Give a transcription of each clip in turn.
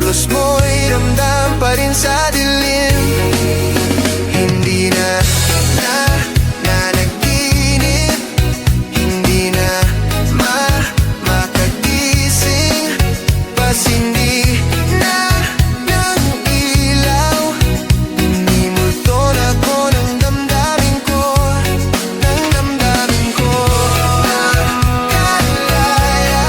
kilos mo'y ramdam pa rin sa dilim. Hindi na nanaginip, hindi na makagising, pasindi na ng ilaw. Inimulto na ko ng damdamin ko, ng damdamin ko. Kalaya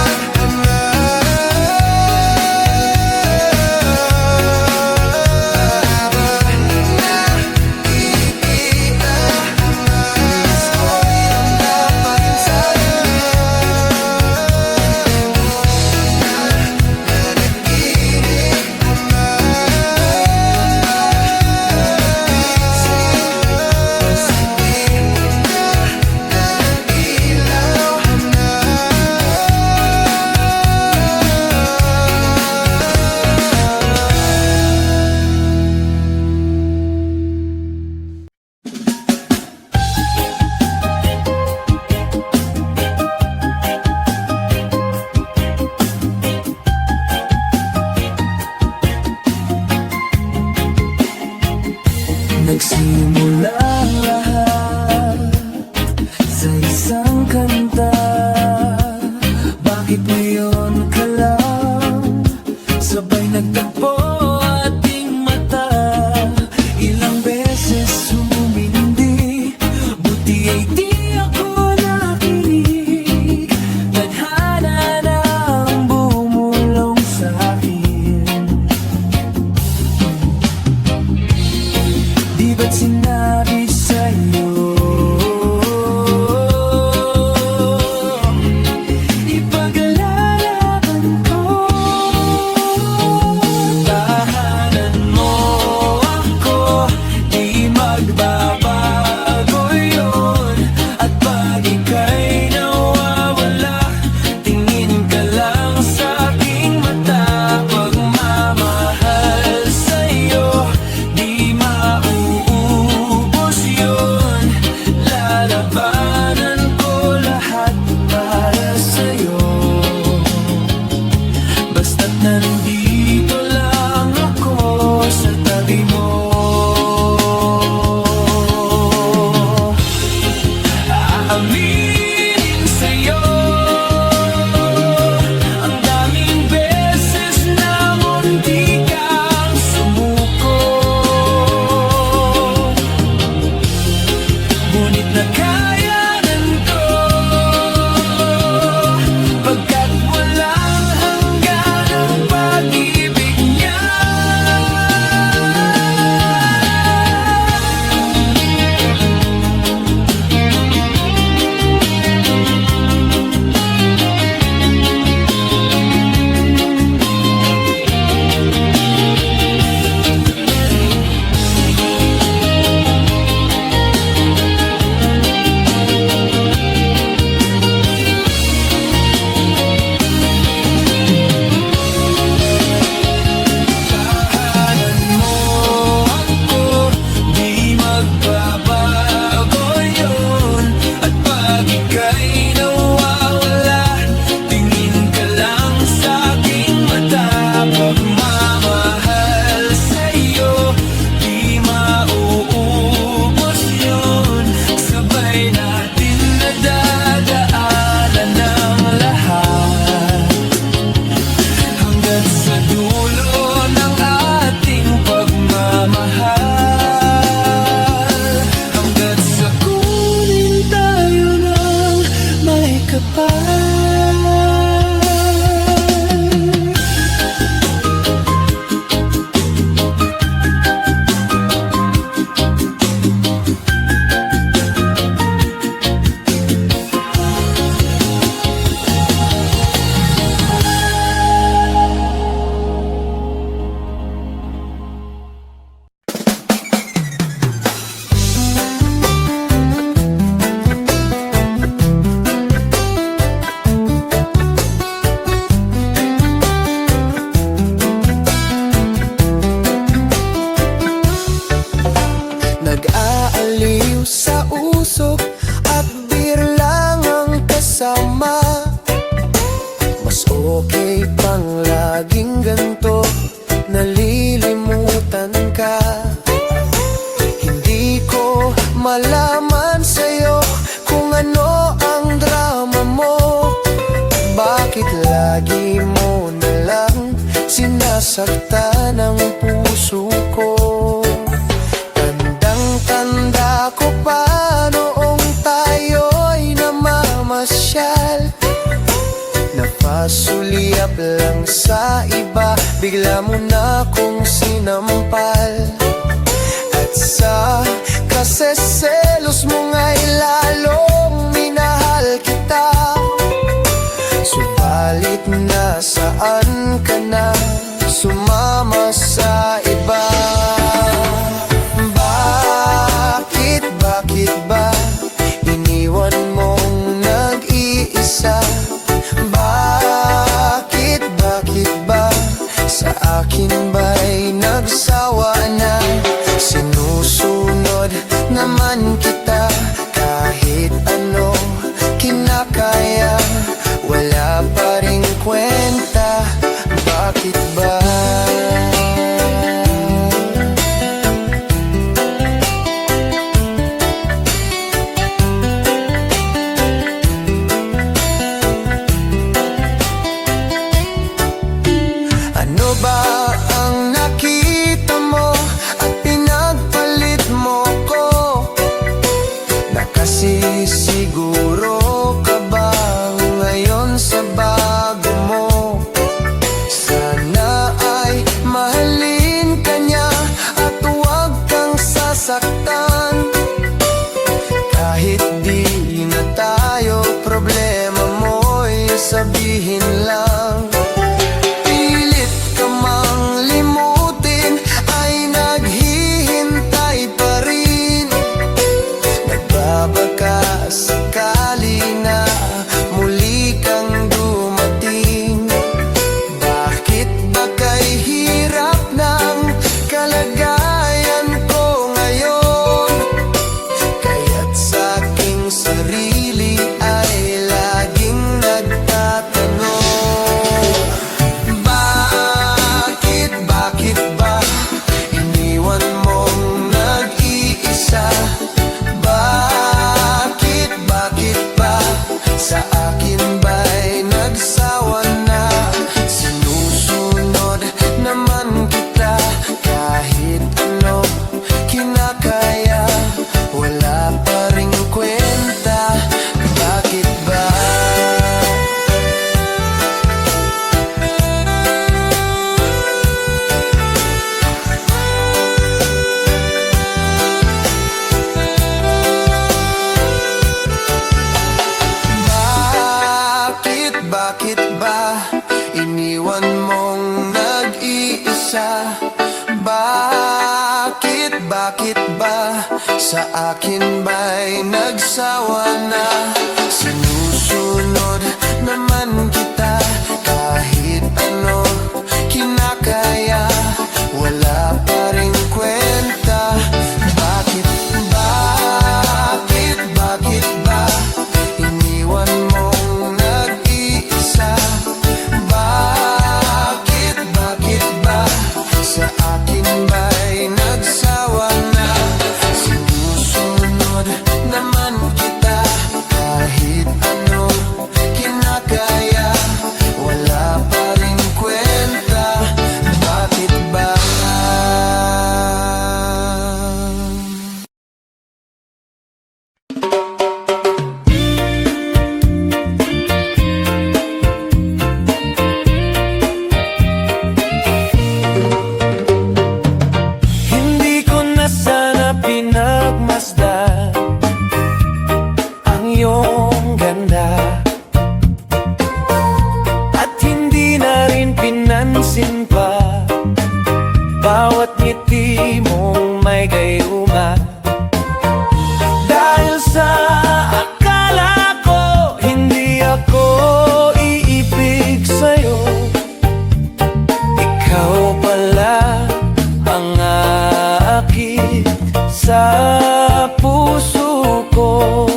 nagsimula ang lahat sa isang kanta. Bakit ngayon ka lang sabay nagtagpo ating mata? Ilang beses humindi, buti ay di ako nakinig. Tadhana na ang bumulong sa'kin. Di ba't sinabi sa'yo ipaglalaban ko? Tahanan mo ako, di magbabago yun. At pag ika'y nawawala, tingin ka lang sa'king mata. Pagmamahal sa'yo, di mauubos yun. Lalabanan ko lahat para sa'yo, basta't nandito lang ako sa tabi mo. Aaminin sa'yo, ang daming beses na munti kang sumuko, ngunit nakayanan ko, pagkat walang hanggan ang pag-ibig niya. Tahanan mo ako, di magbabago yun. At pag ika'y nawawala, tingin ka lang sa'king mata. Pagmamahal sa'yo, di mauubos yun. Sabay natin nadadaanan ang lahat, hanggang sa dulo ng ating pagmamahal. Hanggang sa kunin tayo ng may kapal. Nag-aaliw sa usok at beer lang ang kasama. Mas okay pang laging ganto, Lagi mo na lang sinasaktan ang puso ko. Tandang-tanda ko pa noong tayo'y namamasyal. Napasulyap lang sa iba, bigla mo na kong sinampal. At sa kaseselos mo nga'y lalong minahal kita. Subalit nasaan ka na, sumama sa iba? Bakit ba iniwan mong nag-iisa? Bakit ba sa akin ba'y nagsawa na? Sinusunod naman kita kahit ano kinakaya, wala pa ring kwenta. Bakit ba? Ano ba ang nakita mo at pinagpalit mo ko? Nakasisiguro ka ba ngayon sa bago mo? Sana ay mahalin ka niya at huwag kang sasaktan. Kahit di na tayo, problema mo'y sabihin lang. Pilit ka mang limutin, ay naghihintay pa rin. Nagbabaka sakali na muli kang dumating. Bakit ba kay hirap ng kalagayan ko ngayon? Kaya't sa aking sarili ay laging nagtatanong, bakit ba iniwan mong nag-iisa? Bakit ba sa akin ba'y nagsawa na? Sinusunod naman kita kahit ano kinakaya, wala pa ring kwenta. Bakit ba? Bakit ba iniwan mong nag-iisa? Bakit ba sa akin ba'y nagsawa na? Sinusunod naman kita kahit ano kinakaya, wala pa ring kwenta. Bakit ba iniwan mong nag-iisa? Bakit ba sa akin ba'y nagsawa na? Sinusunod naman kita kahit ano kinakaya, wala pa ring kwenta. Bakit ba? Hindi ko na sana pinagmasdan ang iyong ganda, at hindi na rin pinansin pa bawat ngiti mong may gayuma. Dahil sa akala ko hindi ako iibig sa'yo, ikaw pala ang aakit sa puso ko.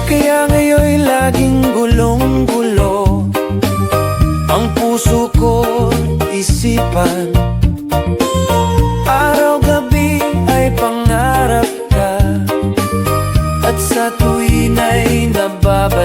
Kaya ngayon'y laging gulong-gulo ang puso ko, isipan. Araw-gabi ay pangarap ka, at sa tuwin ay nababalik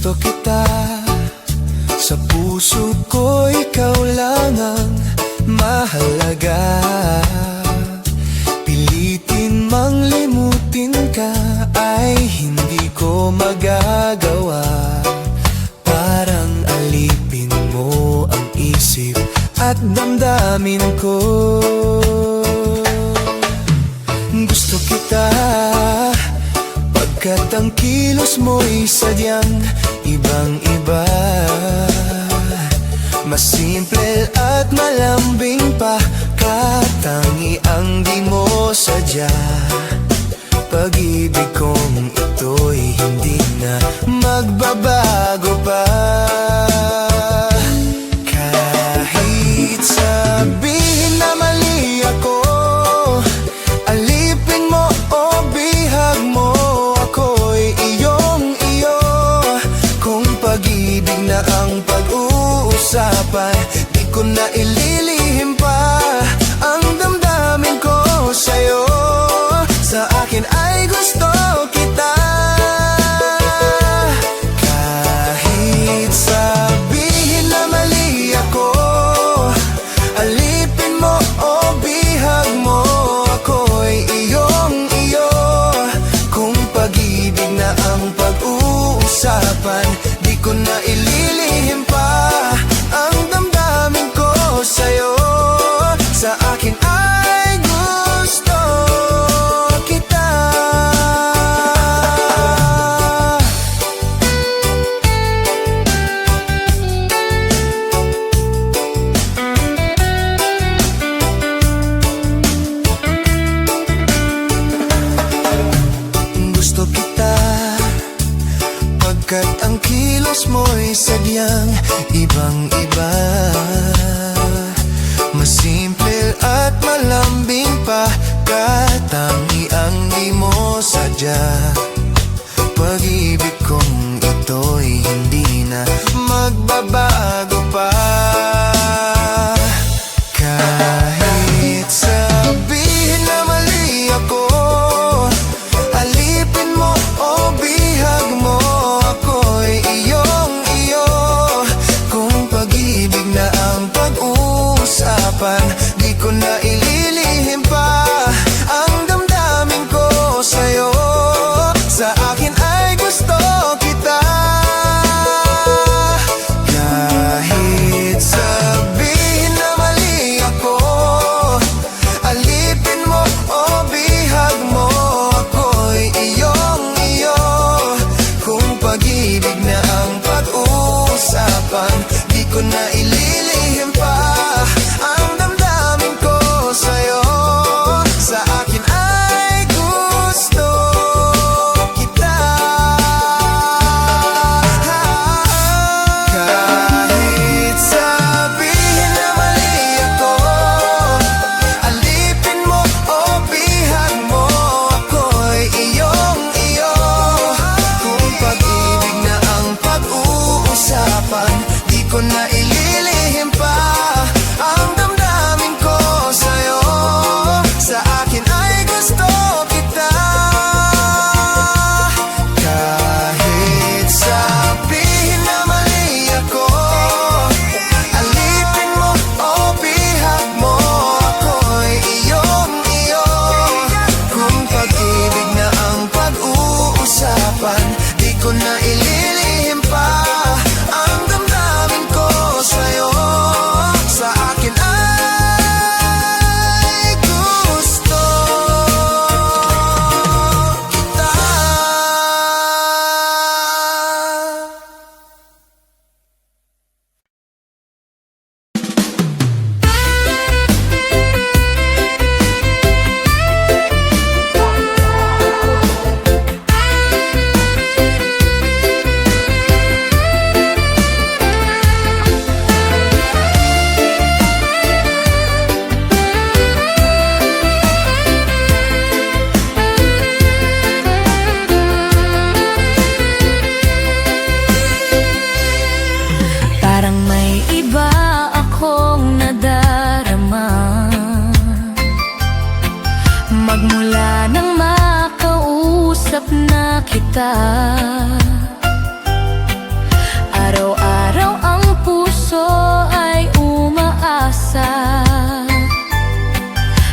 Gusto kita, sa puso ko ikaw lang ang mahalaga. Pilitin mang limutin ka ay hindi ko magagawa. Parang alipin mo ang isip at damdamin ko. Gusto kita, pagkat ang kilos mo'y sadyang ibang-iba. Mas simple at malambing pa, katangi ang di mo sadya. Pag-ibig kong ito'y hindi na magbabago pa. Kahit sabihin na mali ako, alipin mo o bihag mo, ako'y iyong-iyo. Kung pag-ibig na ang pag-uusapan, di ko na ililihim pa ang damdamin ko sa'yo. Sa akin ay gusto kita. Kahit sabihin na mali ako, alipin mo o bihag mo, ako'y iyong-iyo. Kung pag-ibig na ang pag-uusapan, di ko na ililihim pa ang damdamin ko sa'yo. Sa akin ay gusto kita. Gusto kita, pagkat ang kilos mo'y sadyang ibang-iba. Mas simple at malambing pa, katangi ang di mo sadya. Pag-ibig kong ito'y hindi na magbabago pa. Kahit sabihin na mali ako, alipin mo o bihag mo, ako'y iyong-iyo. Kung pag-ibig na ang pag-uusapan, di ko na ililihim pa ang damdamin ko sa'yo. Sa akin ay gusto kita. Kahit sabihin na mali ako, alipin mo o bihag mo, ako'y iyong-iyo. Kung pag-ibig na ang pag-uusapan, di ko na ililihim pa ang damdamin ko sa'yo. Sa akin ay gusto kita. Kahit sabihin na mali ako, alipin mo o bihag mo, ako'y iyong-iyo. Kung pag-ibig na ang pag-uusapan, di ko na ililihim pa ang damdamin ko sa'yo. Sa akin ay gusto kita. Kahit sabihin na mali ako, alipin mo o bihag mo, ako'y iyong-iyo. Kung pag-ibig na ang pag-uusapan, di ko na ililihim pa ang damdamin ko sa'yo. Sa akin ay gusto kita. Parang may iba akong nadarama, magmula nang makausap na kita. Araw-araw ang puso ay umaasa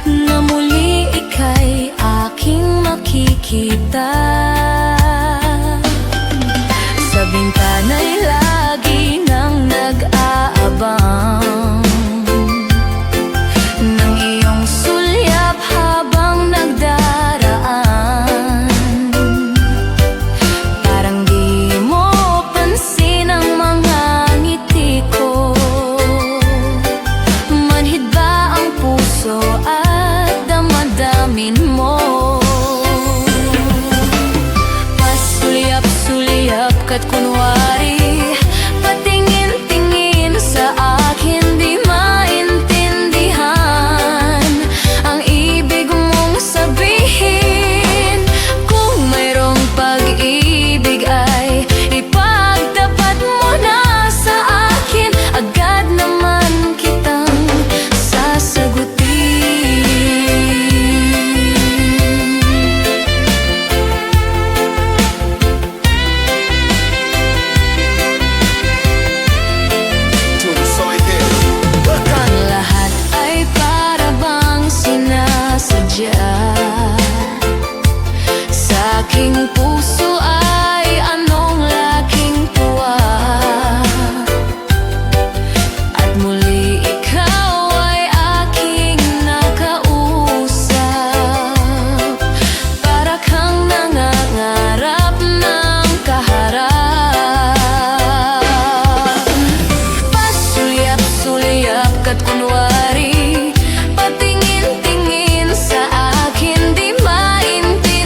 na muli ika'y aking makikita. Sa bintana'y lagi nang nag-aabang ng iyong sulyap habang nagdaraan. Parang di mo pansin ang mga ngiti ko. Manhid ba ang puso at damdamin mo? Pasulyap-sulyap ka't kunwari, patingin-tingin sa akin, di maintindihan ang ibig mong sabihin. Kung mayroong pag-ibig ay ipagtapat mo na sa akin, agad naman kitang sasagutin. Ang lahat ay para bang sinasadya. Sa aking puso ay anong laking tuwa, at muli ikaw ay aking nakausap. Para kang nangangarap ng kaharap. Pasulyap-sulyap ka't kunwari, patingin-tingin sa akin, di maintindihan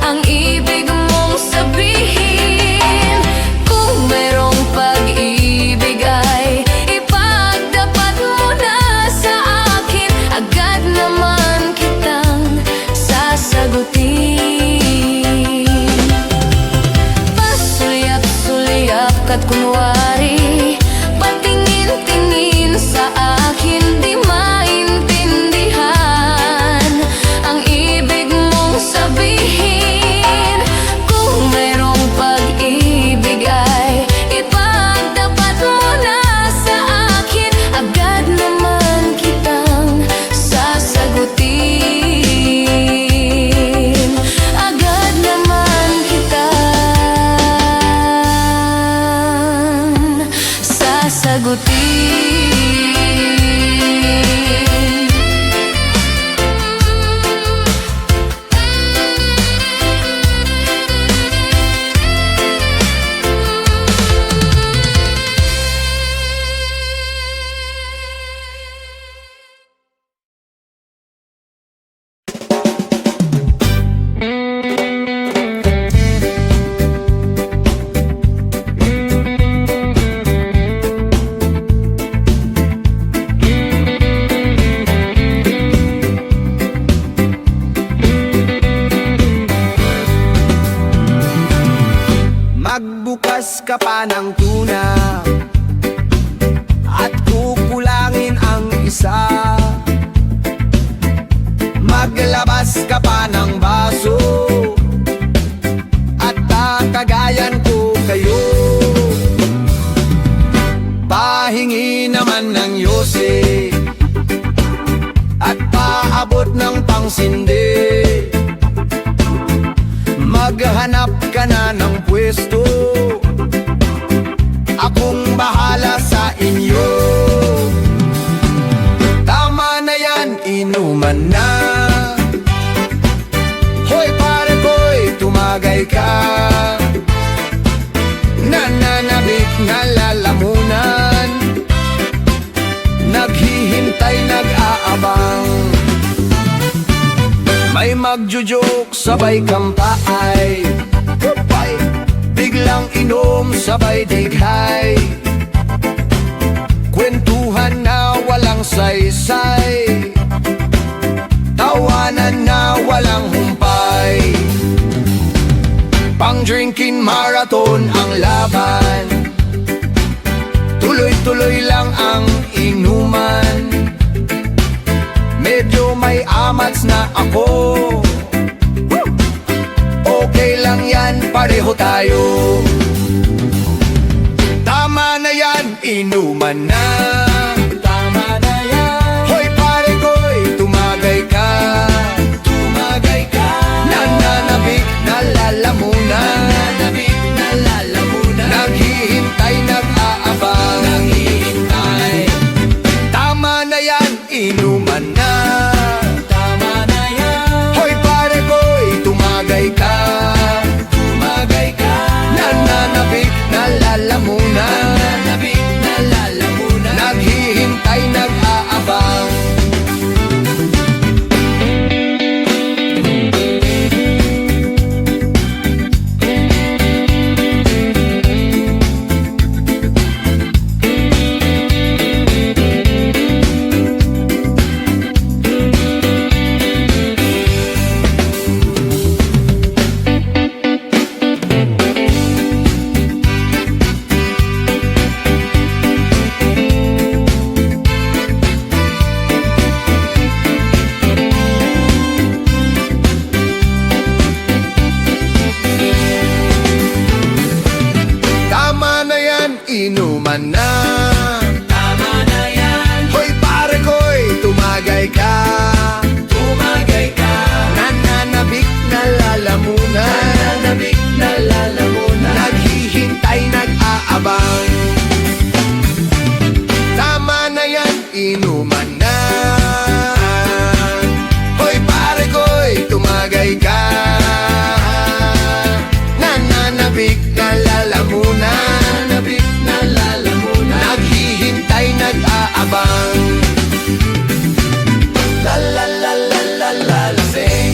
ang ibig mong sabihin. Kung mayroong pag-ibig ay ipagtapat mo na sa akin, agad naman kitang sasagutin. Pasulyap-sulyap ka't kunwari, patingin-tingin sa akin, di maintindihan ang ibig mong sabihin. Kung mayroong pag-ibig ay ipagtapat mo na sa akin, agad naman kitang sasagutin. Agad naman kitang sasagutin. Magbukas ka pa ng tuna at kukulangin ang isa. Maglabas ka pa ng baso at tatagayan ko kayo. Pahingi naman ng yose at paabot ng pangsindi. Maghanap ka na ng pwesto, akong bahala sa inyo. Tama na yan, inuman na. Hoy pare ko'y tumagay ka. Nananabik na lalamunan, naghihintay, nag-aabang. May magjujuk, sabay kampay, biglang inom, sabay dighay. Kwentuhan na walang saysay, tawanan na walang humpay. Pang-drinking marathon ang laban, tuloy-tuloy lang ang inuman. Medyo may amats na ako, okay lang yan, pareho tayo. inuman na. Tama na yan. Hoy pare ko'y tumagay ka. Tumagay ka. Nananabik na lalamunan. Nananabik na lalamunan. Naghihintay, nag-aabang. Naghihintay. Tama na yan, inuman na. Tama na yan. Hoy pare ko'y tumagay ka. Tumagay ka. Nananabik na lalamunan. Nananabik na lalamunan. Naghihintay, nag-aabang. Tama na yan, inuman na. Tama na yan. Hoy pare ko'y tumagay ka. Tumagay ka. Nananabik na lalamunan. Nananabik na lalamunan. Naghihintay, nag-aabang. Tama na yan, inuman na. Hoy pare ko'y tumagay ka. Nananabik na lalamunan. Nananabik na lalamunan. Naghihintay, nag-aabang. La la la la la la la sing.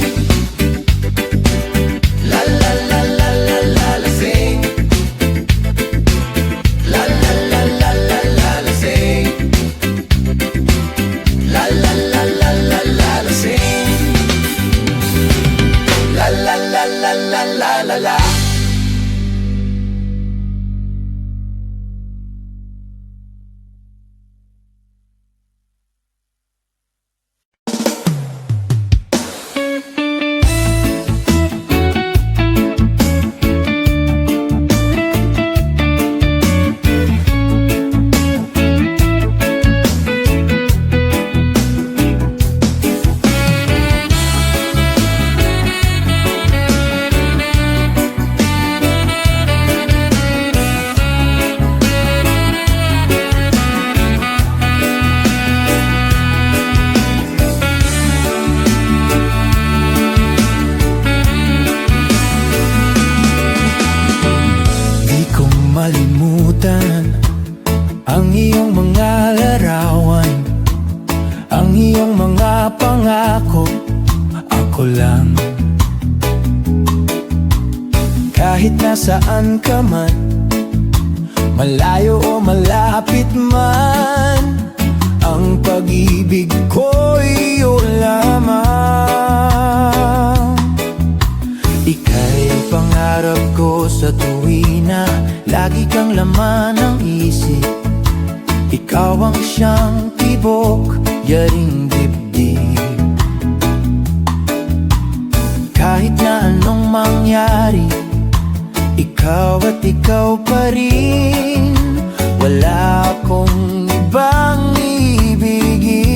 La la la la la la la sing. La la la la la la la sing. La la la la la la la sing. La la la la la la la la. Di ko malimutan ang iyong mga larawan, ang iyong mga pangako. Ako lang, kahit nasaan ka man, malayo o malapit man, ang pag-ibig ko'y iyo lamang. Ika'y pangarap ko sa tuwina, lagi kang laman ng isip. Ikaw ang siyang tibok, yaring dibdib. Kahit na anong mangyari, ikaw at ikaw pa rin. Wala akong ibang ibigin.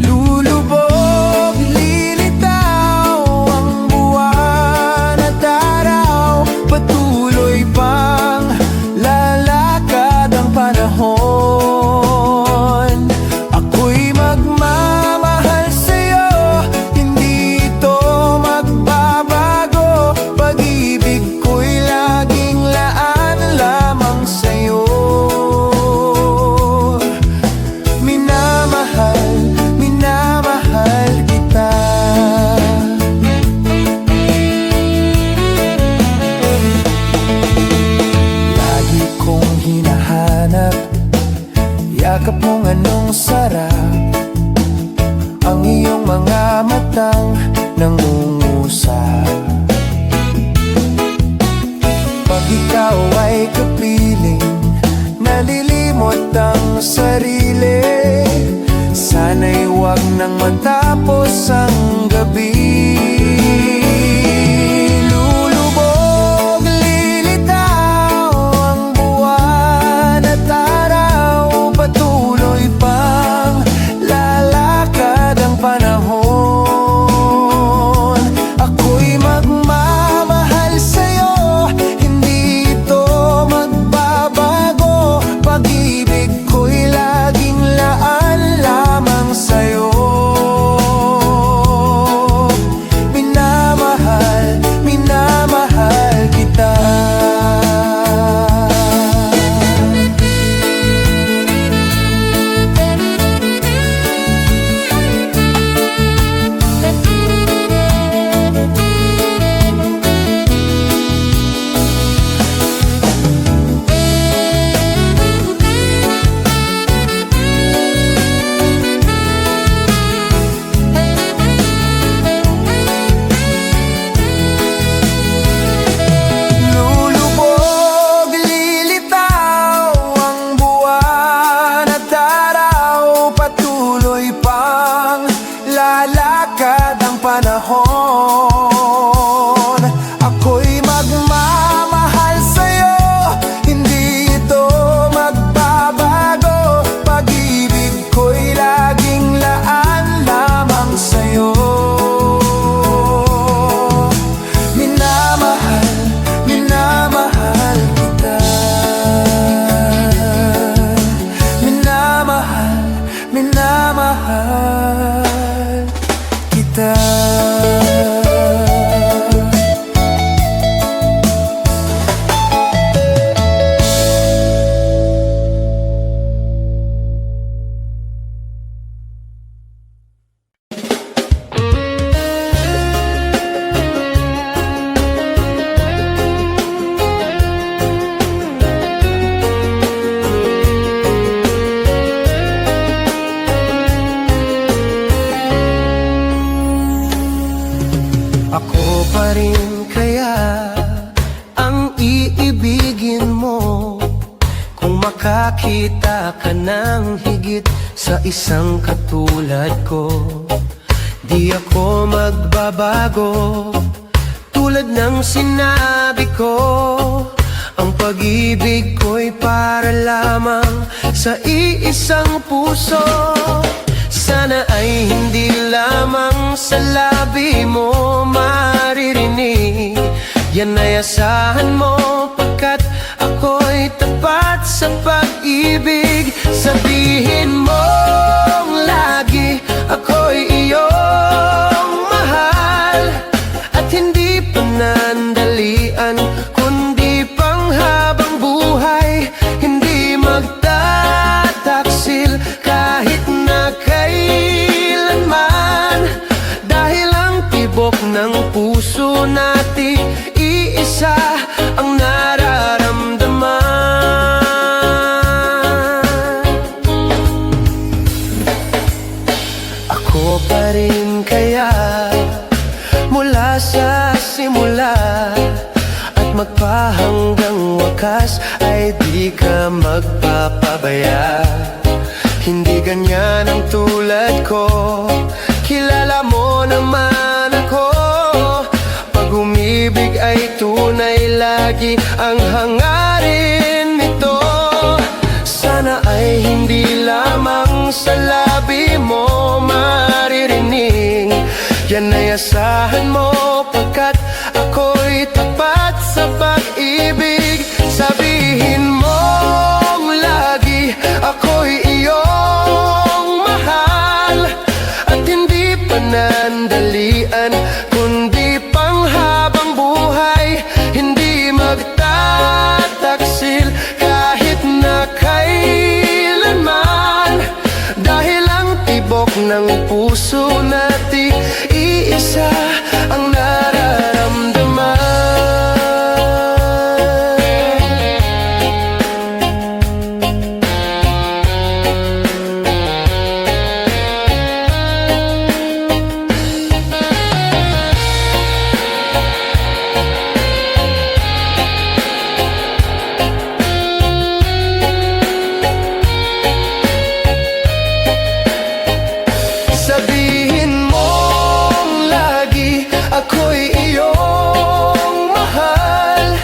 Lulubog, lilitaw ang buwan at araw. Patuloy pang lalakad ang panahon. Ako'y magmamahal sa'yo, hindi ito magbabago. Pag-ibig ko'y laging laan lamang sa'yo. rin kaya ang iibigin mo kung makakita ka ng higit sa isang katulad ko? Di ako magbabago, tulad ng sinabi ko. Ang pag-ibig ko'y para lamang sa iisang puso. Sana ay hindi lamang sa labi mo maririnig. Yan ay asahan mo, pagkat ako'y tapat sa pag-ibig. Sabihin mong lagi ako'y iyong mahal, at hindi panandalian, kundi panghabang buhay. Hindi magtataksil kahit na kailanman, dahil ang tibok ng puso natin iisa ang nararamdaman. Ako pa rin kaya mula sa simula at magpahanggang wakas ay di ka magpapabaya. Hindi ganyan ang tulad ko, kilala mo naman ako. Pag umibig ay tunay, lagi ang hangarin nito. Sana ay hindi lamang sa labi mo maririnig. Yan ay asahan mo, pagkat ako'y tapat sa pag-ibig. Sabihin mong lagi ako'y iyong mahal, at hindi panandalian, kundi panghabang buhay. Hindi magtataksil kahit na kailanman, dahil ang tibok ng puso natin iisa ang nararamdaman. Sabihin mong lagi ako'y iyong mahal,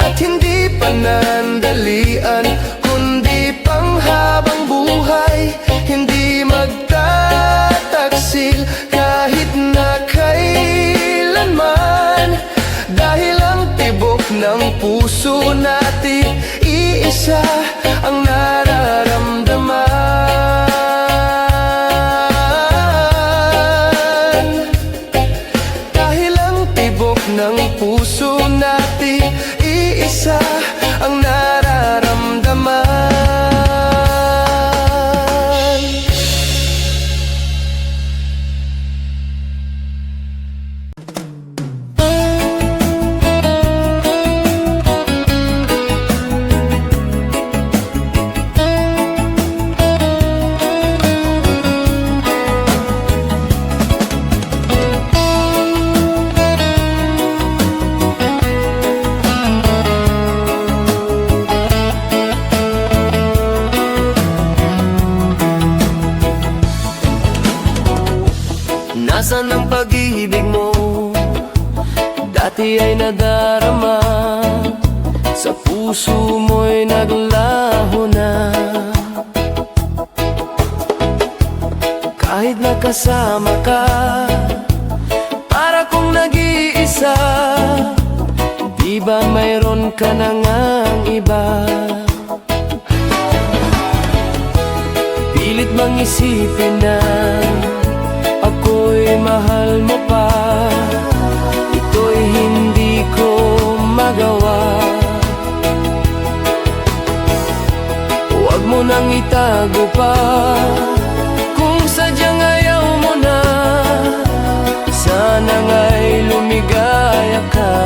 at hindi panandalian, kundi panghabang buhay. Hindi magtataksil kahit na kailanman, dahil ang tibok ng puso natin iisa ang nararamdaman. Dahil ang tibok ng puso natin iisa ang nararamdaman. Nasaan ang pag-ibig mo? Dati ay nadarama, sa puso mo'y naglaho na. Kahit nakasama ka, para kong nag-iisa. Di ba mayroon ka na ngang iba? Pilit mang isipin na ako'y mahal mo pa. Ito'y hindi ko magawa. Huwag mo nang itago pa, kung sadyang ayaw mo na. Sana nga'y lumigaya ka.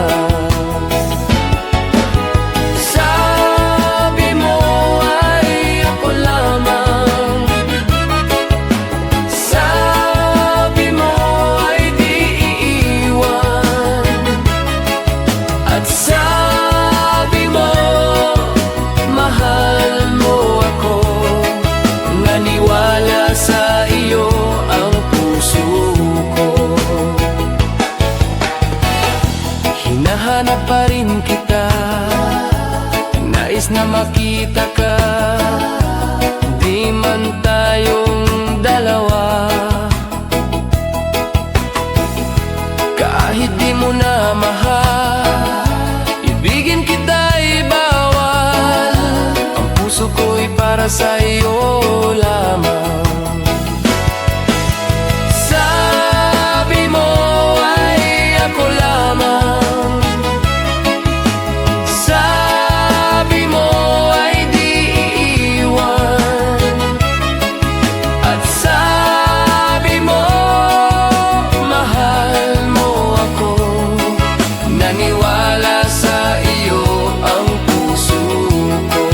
Sabi mo ay ako lamang, sabi mo ay di iiwan. Hinahanap pa rin kita, nais na makita ka. Di man tayong dalawa, kahit di mo na mahal, ibigin kita'y bawal. Ang puso ko'y para sa iyo lamang. Sabi mo ay ako lamang, sabi mo ay di iiwan, at sabi mo mahal mo ako. Naniwala sa iyo ang puso ko.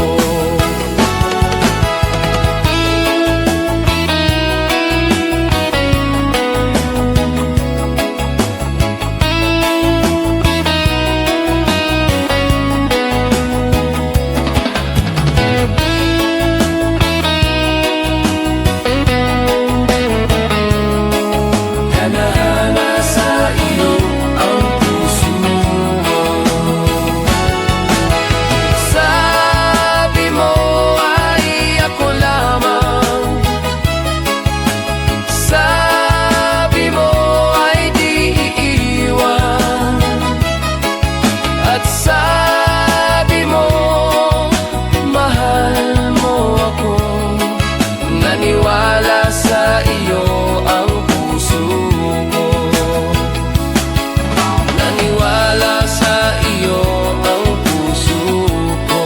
Nanahana sa iyo ang puso ko. Sabi mo ay ako lamang, sabi mo ay di iiwan, at sabi mo mahal mo ako. Naniwala sa iyo ang puso ko. Naniwala sa iyo ang puso ko.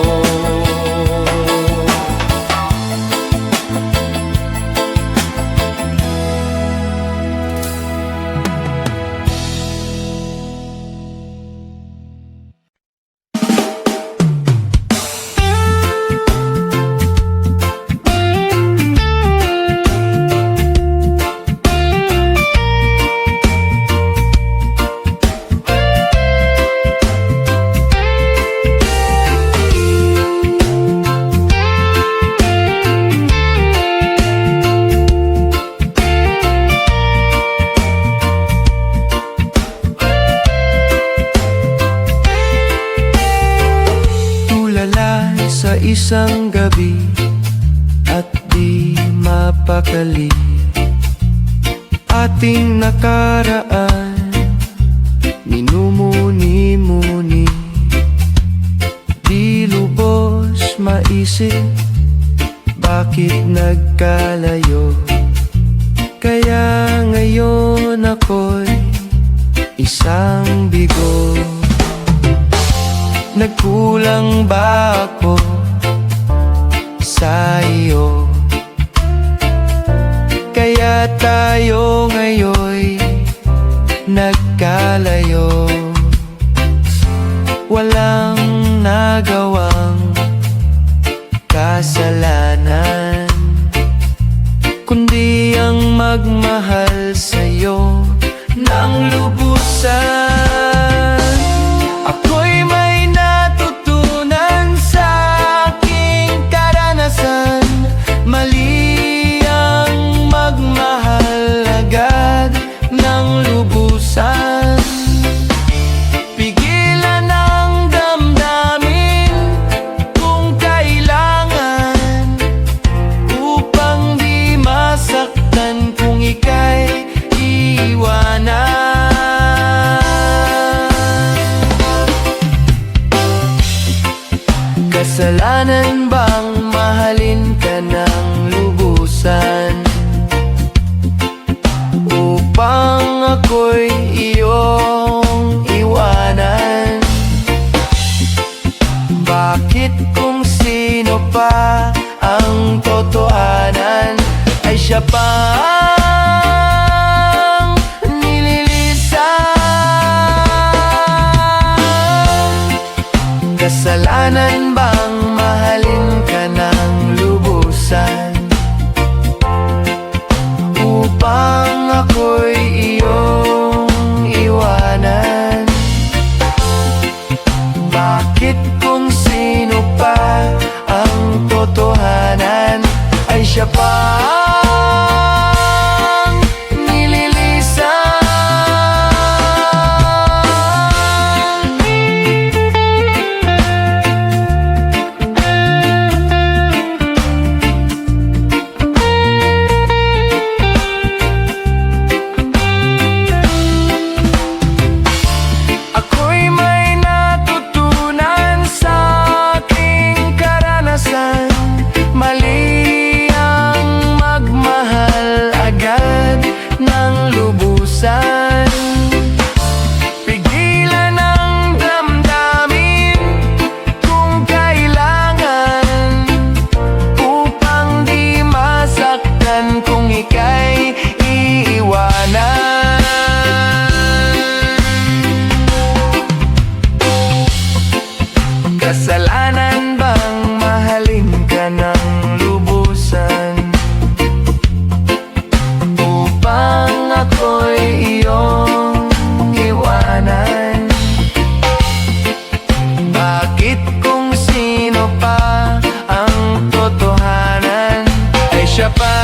Tulala sa isang gabi at di mapakali. Ating nakaraan minumuni-muni, di lubos maisip bakit nagkalayo. Kaya ngayon ako'y isang bigo. Nagkulang ba ako sa iyo? Kaya tayo ngayon'y nagkalayo. Walang nagawang kasalanan, kundi ang magmahal sa'yo ng lubusan. Ako'y may natutunan sa aking karanasan. Mali ang magmahal agad ng lubusan. Pigilan ang damdamin kung kailangan, upang di masaktan kung ika'y iwanan. Kasalanan bang mahalin ka ng lubusan, upang ako'y iyong iwanan? Bakit kung sino pa ang totohanan ay siya pa ang nililisan? Kasalanan bang mahalin ka ng lubusan, upang ako'y iyong iwanan? Bakit kung sino pa ang totohanan ay siya pa ang nililisan? Ngunit kung sino pa ang totohanan, ay siya pa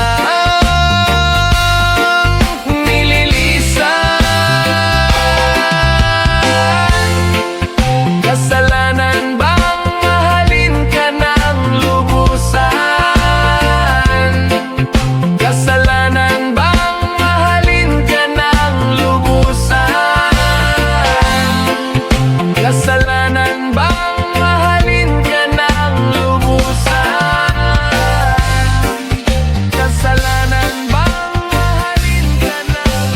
ang nililisan. Kasalanan bang mahalin ka ng lubusan? Kasalanan bang mahalin ka ng lubusan? Kasalanan bang mahalin ka ng lubusan? Kasalanan bang mahalin ka ng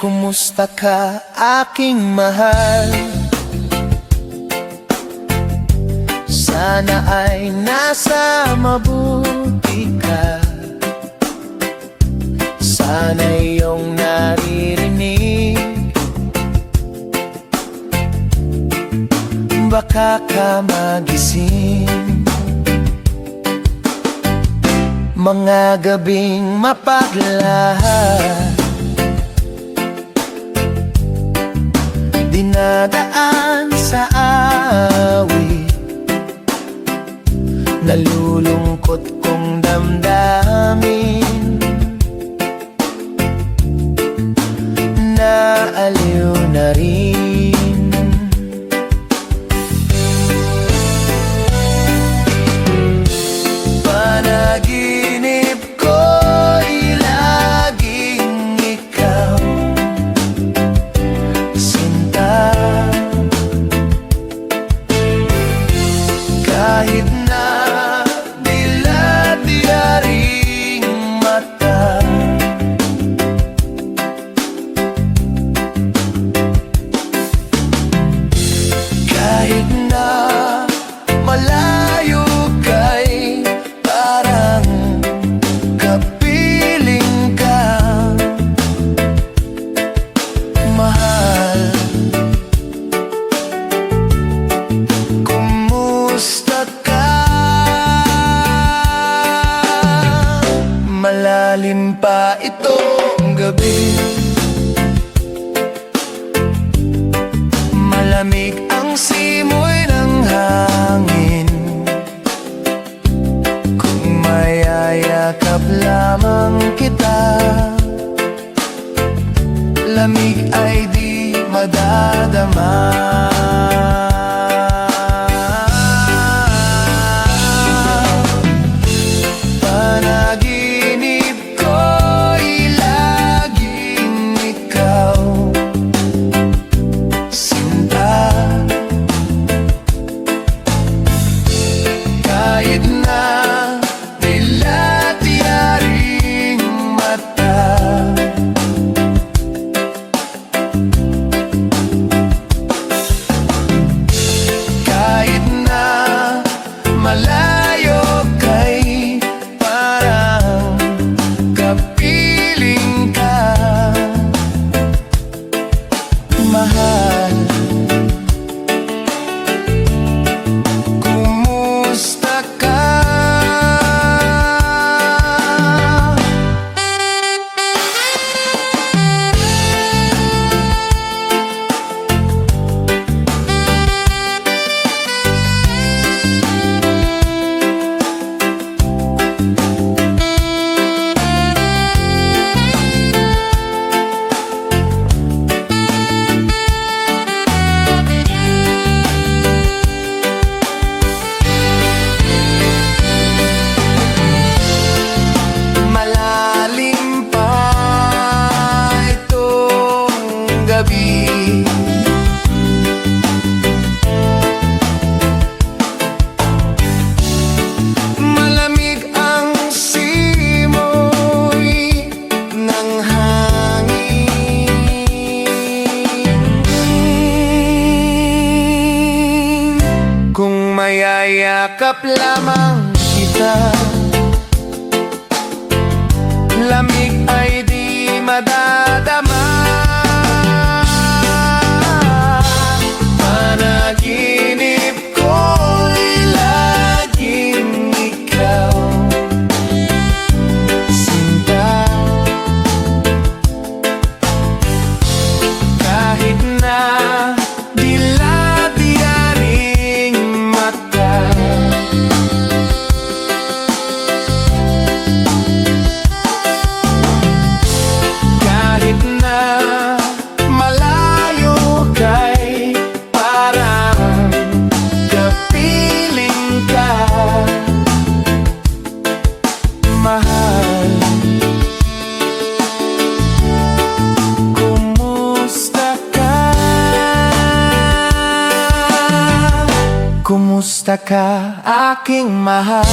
Kumusta ka, aking mahal? Sana ay nasa mabuti ka. Sana iyong naririnig, baka ka magising. Mga gabing mapaglahat, dinadaan sa awit, nalulungkot kong damdamin, naaliw na rin. Panaginip ko'y laging ikaw, sinta. Kahit na dilat-diaring mata, kahit na malayo kay parang kapiling ka, mahal. Kumusta ka? Malalim pa itong gabi, malamig ang simoy ng hangin. Kung mayayakap lamang kita, lamig ay di madadama. Panaginip ko'y laging ikaw, sinta. Kahit na dilat-diaring mata, kahit na malayo kay parang kapiling ka, mahal. Kumusta ka? Malalim pa itong gabi, malamig ang simoy ng hangin. Kung mayayakap lamang kita, lamig ay di madadama. Kumusta ka, aking mahal?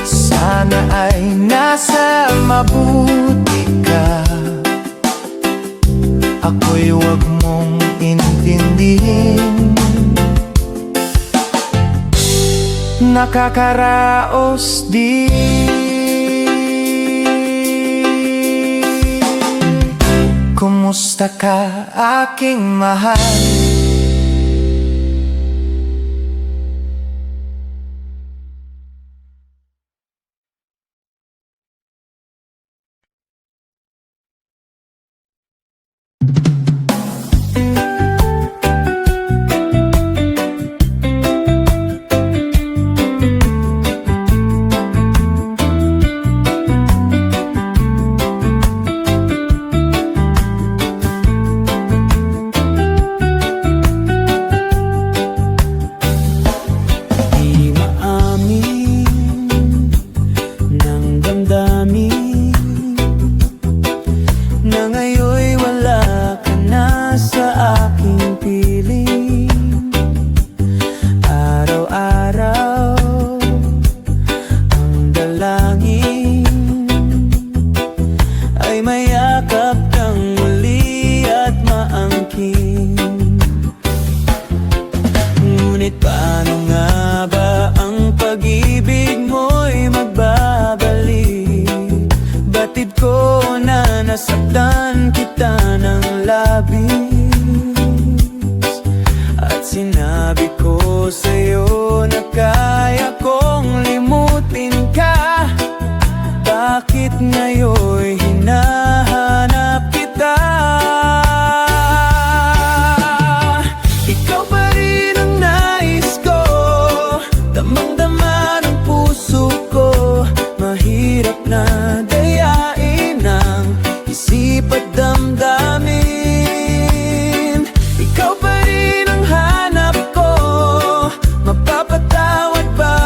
Sana ay nasa mabuti ka. Ako'y huwag mong intindihin. Nakakaraos din. Kumusta ka, aking mahal? Nasaktan kita ng labis at sinabi ko sa'yo na kaya kong limutin ka. Bakit ngayon'y hinahanap kita? Ikaw pa rin ang nais ko, damang-dama ng puso ko. Mahirap na dayain ang isip at damdamin. Ikaw pa rin ang hanap ko, mapapatawad ba